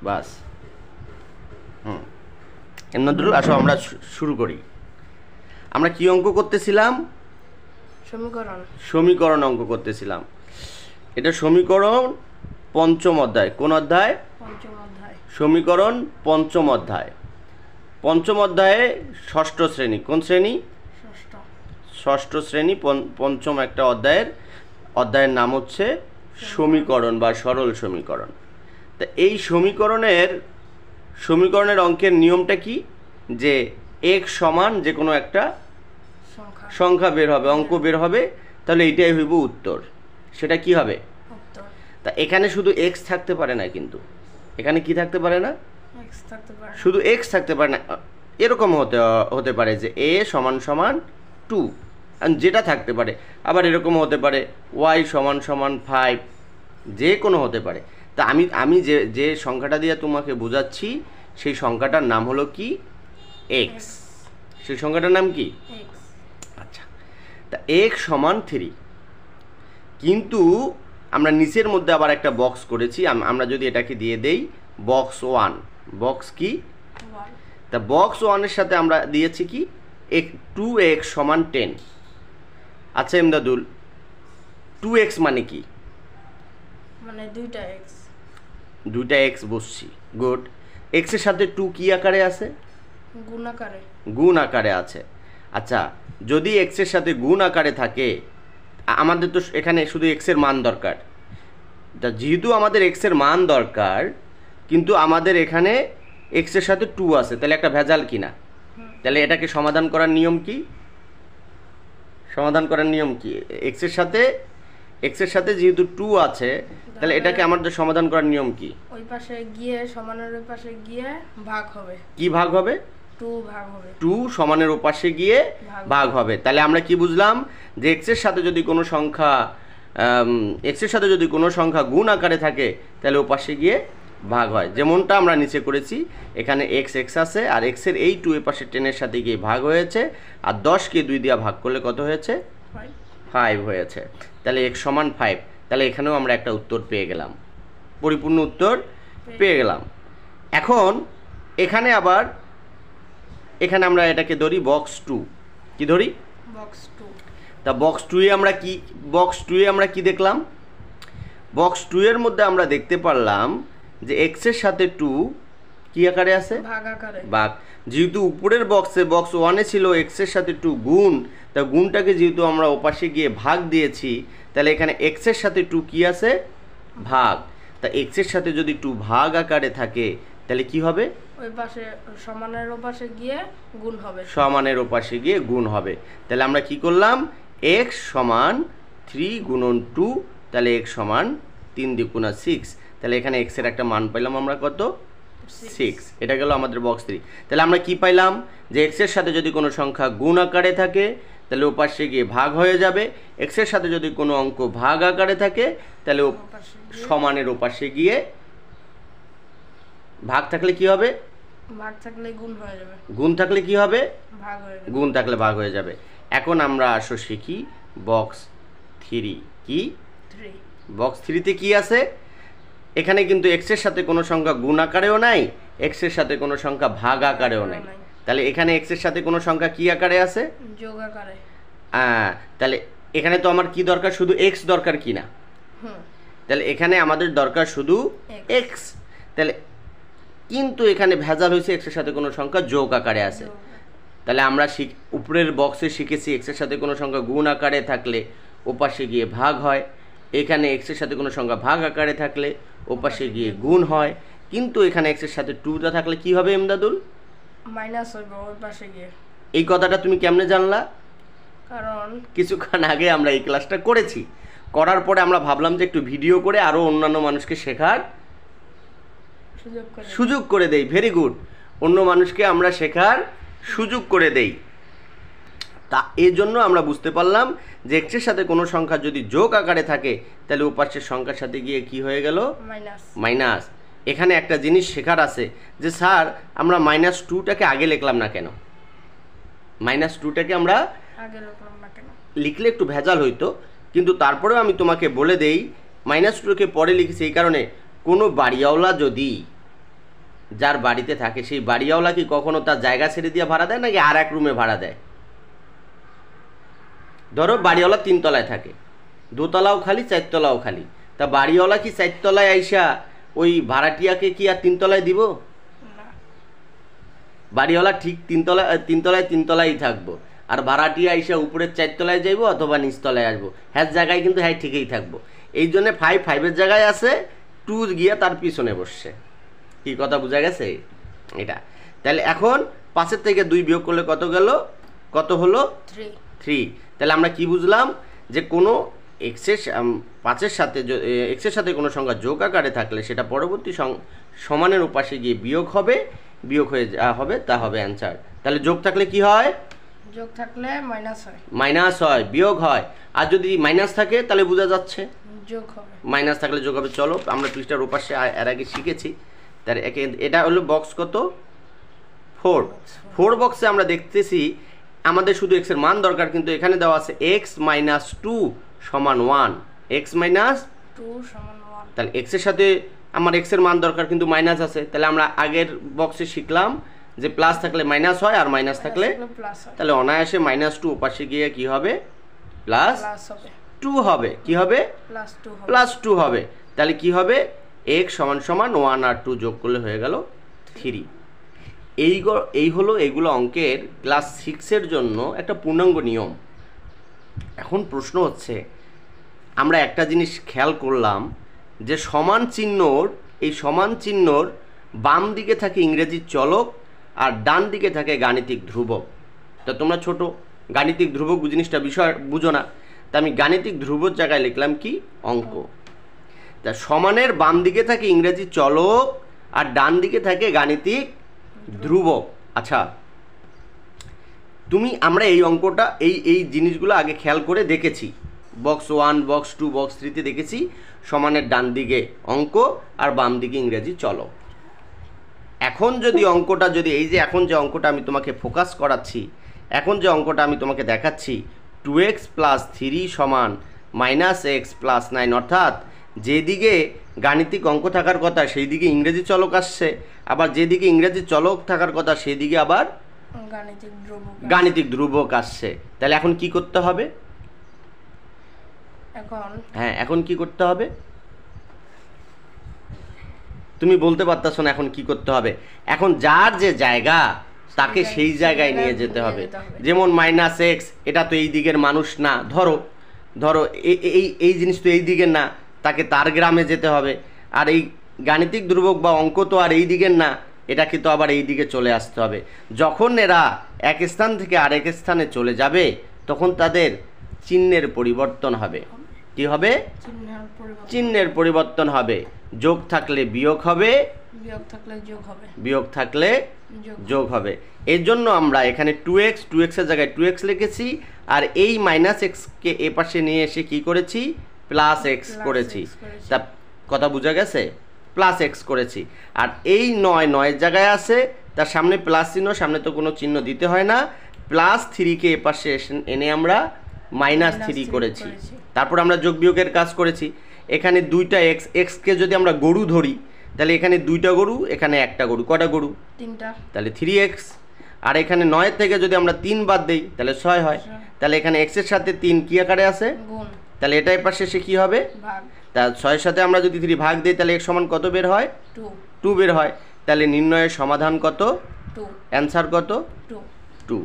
বাস। এমনাদুল, আসো আমরা শুরু করি। আমরা কি অঙ্ক করতেছিলাম? সমীকরণ অঙ্ক করতেছিলাম। এটা সমীকরণ পঞ্চম অধ্যায়। কোন অধ্যায়? সমীকরণ পঞ্চম অধ্যায়। পঞ্চম অধ্যায়ে ষষ্ঠ শ্রেণী। কোন শ্রেণী? ষষ্ঠ শ্রেণী, পঞ্চম একটা অধ্যায়ের নাম হচ্ছে সমীকরণ বা সরল সমীকরণ। তা এই সমীকরণের অঙ্কের নিয়মটা কি? যে এক সমান যে কোনো একটা সংখ্যা বের হবে, অঙ্ক বের হবে, তাহলে এইটাই হইব উত্তর। সেটা কি হবে? তা এখানে শুধু এক্স থাকতে পারে না, কিন্তু এখানে কি থাকতে পারে না? শুধু এক্স থাকতে পারে না, এরকম হতে পারে যে এ সমান সমান 2, যেটা থাকতে পারে। আবার এরকম হতে পারে ওয়াই সমান সমান 5, যে কোনো হতে পারে। তা আমি যে সংখ্যাটা দিয়ে তোমাকে বোঝাচ্ছি সেই সংখ্যাটার নাম হলো কি? এক্স। সেই সংখ্যাটার নাম কি? আচ্ছা, তা এক্স সমান 3। কিন্তু আমরা নিচের মধ্যে আবার একটা বক্স করেছি। আমরা যদি এটাকে দিয়ে দেই বক্স 1। বক্স কি? তা বক্স 1-এর সাথে আমরা দিয়েছি কি? 2x সমান 10। আচ্ছা এমদাদুল, 2x মানে কি? মানে দুইটা x বসছি। গুড। x এর সাথে 2 কি আকারে আছে? গুণ আকারে আছে। আচ্ছা, যদি x এর সাথে গুণ আকারে থাকে, আমাদের তো এখানে শুধু x এর মান দরকার। তা যেহেতু আমাদের x এর মান দরকার, কিন্তু আমাদের এখানে x এর সাথে 2 আছে, তাহলে একটা ভেজাল কিনা? তাহলে এটাকে সমাধান করার নিয়ম কি? x এর সাথে যেহেতু 2 আছে, তাহলে এটাকে আমাদের সমাধান করার নিয়ম কি? ওই পাশে গিয়ে সমানের ওই পাশে গিয়ে ভাগ হবে। কি ভাগ হবে? 2 ভাগ হবে। 2 সমানের ওপাশে গিয়ে ভাগ হবে। তাহলে আমরা কি বুঝলাম? যে x এর সাথে যদি কোনো সংখ্যা গুণ আকারে থাকে, তাহলে ওপাশে গিয়ে ভাগ হয়। যেমনটা আমরা নিচে করেছি, এখানে x আছে, আর x এর এই 2 এর পাশে 10 এর সাথে গিয়ে ভাগ হয়েছে, আর 10কে 2 দিয়ে ভাগ করলে কত হয়েছে? 5 হয়েছে। তাহলে x সমান 5। তাহলে এখানেও আমরা একটা উত্তর পেয়ে গেলাম, পরিপূর্ণ উত্তর পেয়ে গেলাম। এখন এখানে আমরা এটাকে ধরি বক্স 2। কি ধরি? বক্স 2। তা বক্স 2 এ আমরা কি দেখলাম? বক্স 2 এর মধ্যে আমরা দেখতে পারলাম যে x এর সাথে 2 কি আকারে আছে? ভাগ। যেহেতু উপরের বক্স 1-এ ছিল x এর সাথে 2 গুণ, তা গুণটাকে যেহেতু আমরা ওপাশে গিয়ে ভাগ দিয়েছি, তাহলে এখানে x এর সাথে 2 কি আছে? ভাগ। তা x এর সাথে যদি 2 ভাগ আকারে থাকে, তাহলে কি হবে? ওই পাশে সমানের ওপাশে গিয়ে গুণ হবে। তাহলে আমরা কি করলাম? x সমান 3 গুণন 2, তাহলে x সমান 3 × 6। তাহলে এখানে x এর একটা মান পাইলাম আমরা কত? 6। এটা গেল আমাদের বক্স 3। তাহলে আমরা কি পাইলাম? যে x এর সাথে যদি কোনো সংখ্যা গুণ আকারে থাকে, তাহলে ওপাশে গিয়ে ভাগ হয়ে যাবে। x এর সাথে যদি কোনো অঙ্ক ভাগ আকারে থাকে, তাহলে সমানের ওপাশে গিয়ে ভাগ থাকলে কি হবে? ভাগ থাকলে গুণ হয়ে যাবে। গুণ থাকলে কি হবে? ভাগ হয়ে যাবে। গুণ থাকলে ভাগ হয়ে যাবে। এখন আমরা আসো শিখি বক্স 3। কি? 3। বক্স 3-তে কি আছে? এখানে কিন্তু x এর সাথে কোনো সংখ্যা গুণ আকারেও নাই, x এর সাথে কোনো সংখ্যা ভাগ আকারেও নাই। তাহলে এখানে x এর সাথে কোনো সংখ্যা কি আকারে আছে? যোগ আকারে। তাহলে এখানে তো আমার কি দরকার? শুধু x দরকার কি না? তাহলে এখানে আমাদের দরকার শুধু x। তাহলে কিন্তু এখানে ভেজাল হয়েছে, x এর সাথে কোনো সংখ্যা যোগ আকারে আছে। তাহলে আমরা উপরের বক্সে শিখেছি x এর সাথে কোনো সংখ্যা গুণ আকারে থাকলে ওপাশে গিয়ে ভাগ হয়। এখানে x এর সাথে কোনো সংখ্যা ভাগ আকারে থাকলে ওপাশে গিয়ে গুণ হয়। কিন্তু এখানে x এর সাথে 2টা থাকলে কি হবে এমদাদুল? মাইনাস হবে ওই পাশে গিয়ে। এই কথাটা তুমি কেমনে জানলা? কারণ কিছুক্ষণ আগে আমরা এই ক্লাসটা করেছি। করার পরে আমরা ভাবলাম যে একটু ভিডিও করে আরো অন্যান্য মানুষকে শেখার সুযোগ করে দেই। Very good. অন্য মানুষকে আমরা শেখার সুযোগ করে দেই। তা এই জন্য আমরা বুঝতে পারলাম যে x এর সাথে কোনো সংখ্যা যদি যোগ আকারে থাকে, তাহলে ওপাশের সংখ্যার সাথে গিয়ে কি হয়ে গেল? মাইনাস। এখানে একটা জিনিস শেখার আছে যে স্যার আমরা -2টাকে আগে লিখলাম না কেন? -2টাকে আমরা লিখলে একটু ভেজাল হইতো, কিন্তু তারপরেও আমি তোমাকে বলে দেই -2কে পরে লিখেছি এই কারণে, কোনো বাড়িওয়ালা যদি যার বাড়িতে থাকে সেই বাড়িওয়ালা কি কখনো তার জায়গা ছেড়ে দিয়ে ভাড়া দেয় নাকি আর এক রুমে ভাড়া দেয়? ধরো বাড়িওয়ালা 3 তলায় থাকে, 2 তলাও খালি 4 তলাও খালি, তা বাড়িওয়ালা কি 4 তলায় আইসা ওই ভাড়াটিয়াকে কি আর 3 তলায় দিব? বাড়িওয়ালা ঠিক 3 তলায় থাকবো, আর ভাড়াটিয়া আইসা উপরের 4 তলায় যাইবো অথবা নিচ তলায় আসবো, হ্যাঁ জায়গায় কিন্তু হ্যাঁ ঠিকই থাকবো। এই জন্য 5 জায়গায় আছে, 2 গিয়া তার পিছনে বসছে। কি কথা বোঝা গেছে? এটা তাহলে এখন 5 থেকে 2 বিয়োগ করলে কত গেল? কত হলো? 3। তাহলে আমরা কি বুঝলাম? যে কোনো পাঁচের সাথে কোনো সংখ্যা যোগ আকারে থাকলে সেটা পরবর্তী সমানের উপাশে গিয়ে বিয়োগ হবে, বিয়োগ হয়ে যা হবে তা হবে অ্যান্সার। তাহলে যোগ থাকলে কি হয়? যোগ থাকলে মাইনাস হয়, বিয়োগ হয়। আর যদি মাইনাস থাকে তাহলে বোঝা যাচ্ছে যোগ হবে, মাইনাস থাকলে যোগ হবে। চলো আমরা পৃষ্ঠার উপাশে এর আগে শিখেছি। তার এটা হলো বক্স কত? 4 বক্সে আমরা দেখতেছি আমাদের শুধু x এর মান দরকার, কিন্তু এখানে দেওয়া আছে x - 2 = 1, x - 2 = 1। তাহলে x এর সাথে আমার x এর মান দরকার কিন্তু মাইনাস আছে, তাহলে আমরা আগের বক্সে শিখলাম যে প্লাস থাকলে মাইনাস হয় আর মাইনাস থাকলে প্লাস হয়। তাহলে অনায়াসে -2 উপাশে গিয়ে কি হবে? প্লাস হবে 2 হবে। কি হবে? প্লাস 2 হবে। তাহলে কি হবে? x = 1 আর 2 যোগ করলে হয়ে গেল 3। এই হলো এগুলো অঙ্কের ক্লাস 6 এর জন্য একটা পূর্ণাঙ্গ নিয়ম। এখন প্রশ্ন হচ্ছে, আমরা একটা জিনিস খেয়াল করলাম যে সমান চিহ্নর বাম দিকে থাকে ইংরেজি চলক আর ডান দিকে থাকে গাণিতিক ধ্রুবক। তা তোমরা ছোট গাণিতিক ধ্রুবক জিনিসটা বিষয় বুঝো না, তা আমি গাণিতিক ধ্রুবক জায়গায় লিখলাম কি? অঙ্ক। তা সমানের বাম দিকে থাকে ইংরেজি চলক আর ডান দিকে থাকে গাণিতিক ধ্রুবক। আচ্ছা, আমরা এই অঙ্কটা এই জিনিসগুলো আগে খেয়াল করে দেখেছি। বক্স 1, বক্স 2, বক্স 3-তে দেখেছি সমানের ডান দিকে অঙ্ক আর বাম দিকে ইংরেজি চলক। এখন যদি অঙ্কটা এখন যে অঙ্কটা আমি তোমাকে ফোকাস করাচ্ছি, এখন যে অঙ্কটা আমি তোমাকে দেখাচ্ছি 2x + 3 = -x + 9, অর্থাৎ যেদিকে গাণিতিক অঙ্ক থাকার কথা সেই দিকে ইংরেজি চলক আসছে, আবার যেদিকে ইংরেজি চলক থাকার কথা সেই দিকে আবার গাণিতিক ধ্রুবক আসছে। তাহলে এখন কি করতে হবে? এখন কি করতে হবে? তুমি বলতে পারতাছো না এখন কি করতে হবে? এখন যার যে জায়গা তাকে সেই জায়গায় নিয়ে যেতে হবে। যেমন -x, এটা তো এই দিকের মানুষ না, ধরো এই জিনিস তো এই দিকের না, তাকে তার গ্রামে যেতে হবে। আর এই গাণিতিক ধ্রুবক বা অঙ্ক তো আর এই দিকের না, এটাকে তো আবার এই দিকে চলে আসতে হবে। যখন এরা এক স্থান থেকে আরেক স্থানে চলে যাবে তখন তাদের চিহ্নের পরিবর্তন হবে। কি হবে? চিহ্নের পরিবর্তন হবে। যোগ থাকলে বিয়োগ হবে, বিয়োগ থাকলে যোগ হবে। এর জন্য আমরা এখানে 2x এর জায়গায় 2x লিখেছি, আর এই -x কে এ পাশে নিয়ে এসে কি করেছি? +x করেছি। তা কথা বোঝা গেছে? +x করেছি। আর এই 9 জায়গায় আছে, তার সামনে প্লাস চিহ্ন, সামনে তো কোনো চিহ্ন দিতে হয় না। +3 কে এ পাশে এনে আমরা -3 করেছি। তারপর আমরা যোগ বিয়োগের কাজ করেছি। এখানে 2টা x কে যদি আমরা গরু ধরি তাহলে এখানে 2টা গরু, এখানে একটা গরু। কটা গরু? 3টা। তাহলে 3x। আর এখানে 9 থেকে যদি আমরা 3 বাদ দেই তাহলে 6 হয়। তাহলে এখানে x এর সাথে 3 কি আকারে আছে? গুণ। তাহলে এটাই পাশে এসে কি হবে? ভাগ। তা 6 এর সাথে আমরা যদি 3 ভাগ দেই তাহলে x সমান কত বের হয়? 2 বের হয়। তাহলে নির্ণয়ের সমাধান কত? 2। অ্যান্সার কত? 2।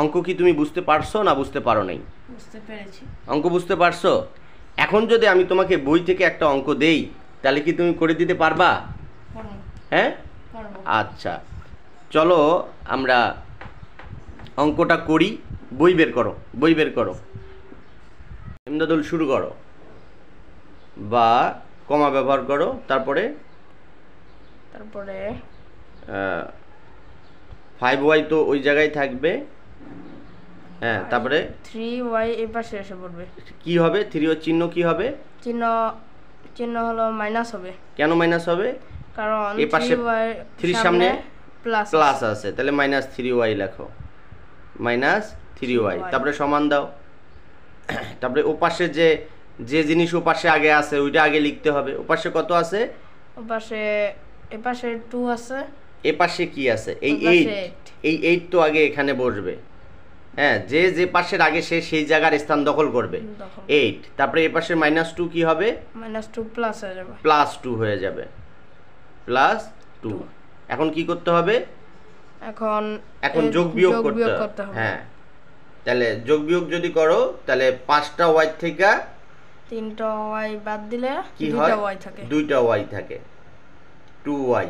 অঙ্ক কি তুমি বুঝতে পারছো না বুঝতে পারো নাই? বুঝতে পেরেছি। অঙ্ক বুঝতে পারছো? এখন যদি আমি তোমাকে বই থেকে একটা অঙ্ক দেই তাহলে কি তুমি করে দিতে পারবা? হ্যাঁ, আচ্ছা চলো আমরা অঙ্কটা করি। বই বের করো। ইমদাদুল শুরু করো, বা কমা ব্যবহার করো। তারপরে 5y তো ওই জায়গায় থাকবে। হ্যাঁ, তারপরে 3y এই পাশে এসে পড়বে। কি হবে? 3 এর চিহ্ন কি হবে? চিহ্ন হলো মাইনাস হবে। কেন মাইনাস হবে? কারণ এই পাশে 3 সামনে প্লাস আছে, তাহলে -3y লেখো। -3y। তারপরে সমান দাও। তারপরে ওপাশে যে জিনিস ওপাশে আগে আছে ওইটা আগে লিখতে হবে। ওপাশে কত আছে? ওপাশে এই পাশে 2 আছে, এ পাশে কি আছে? এই ওই পাশে 8, eight। এই 8 তো আগে এখানে বসবে। হ্যাঁ, যে যে পাশের আগে সে সেই জায়গার স্থান দখল করবে। দখল। 8, তারপরে এ পাশে -2 কি হবে? -2 প্লাস হয়ে যাবে। +2 হয়ে যাবে, +2। এখন কি করতে হবে? এখন এখন এর যোগ বিয়োগ করতে হবে। হ্যাঁ, তাহলে যোগ বিয়োগ যদি করো তাহলে 5টা y থেকে 3টা y বাদ দিলে কি হয়? 2টা y থাকে। 2টা y থাকে। 2y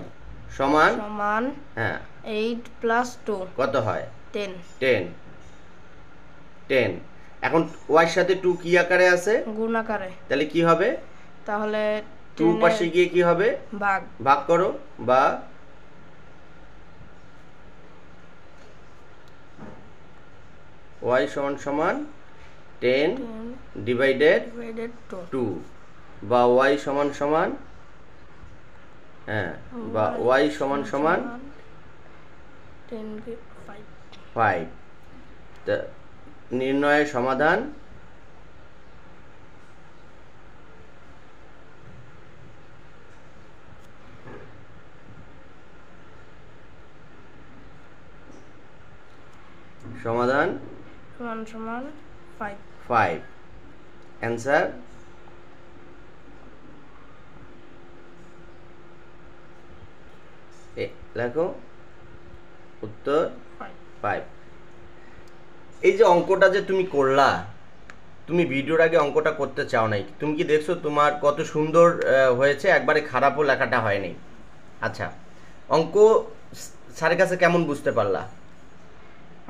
সমান সমান হ্যাঁ 8 প্লাস 2 কত হয়? 10 10। এখন y এর সাথে 2 কি আকারে আছে? গুণ আকারে। তাহলে কি হবে? তাহলে 2 পাশে গিয়ে কি হবে? ভাগ। ভাগ করো, বা y সমান সমান 10 ডিভাইডেড 2, বা y সমান সমান হ্যাঁ, বা y সমান সমান 5। তা নির্ণয়ের সমাধান সমাধান সমান 5। 5। অ্যান্সার লেখো, উত্তর 5। এই যে অঙ্কটা যে তুমি করলা, তুমি ভিডিওর আগে অঙ্কটা করতে চাও নাই, তুমি কি দেখছো তোমার কত সুন্দর হয়েছে? একবারে খারাপও লেখাটা হয়নি। আচ্ছা, অঙ্ক স্যারের কাছে কেমন বুঝতে পারলা?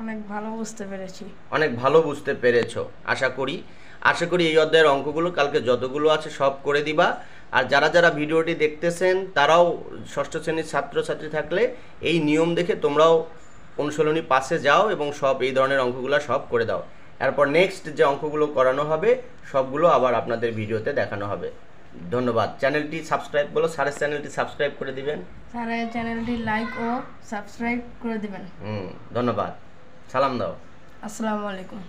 অনেক ভালো বুঝতে পেরেছি। অনেক ভালো বুঝতে পেরেছো আশা করি। এই অধ্যায়ের অঙ্কগুলো কালকে যতগুলো আছে সব করে দিবা। আর যারা যারা ভিডিওটি দেখতেছেন তারাও ষষ্ঠ শ্রেণীর ছাত্রছাত্রী থাকলে এই নিয়ম দেখে তোমরাও অনুশীলনী পাশে যাও এবং সব এই ধরনের অঙ্কগুলো সব করে দাও। এরপর নেক্সট যে অঙ্কগুলো করানো হবে সবগুলো আবার আপনাদের ভিডিওতে দেখানো হবে। ধন্যবাদ। চ্যানেলটি সাবস্ক্রাইব বলো, স্যারের চ্যানেলটি সাবস্ক্রাইব করে দিবেন। স্যারের চ্যানেলটি লাইক ও সাবস্ক্রাইব করে দিবেন। ধন্যবাদ। সালাম দাও। আসসালামু আলাইকুম।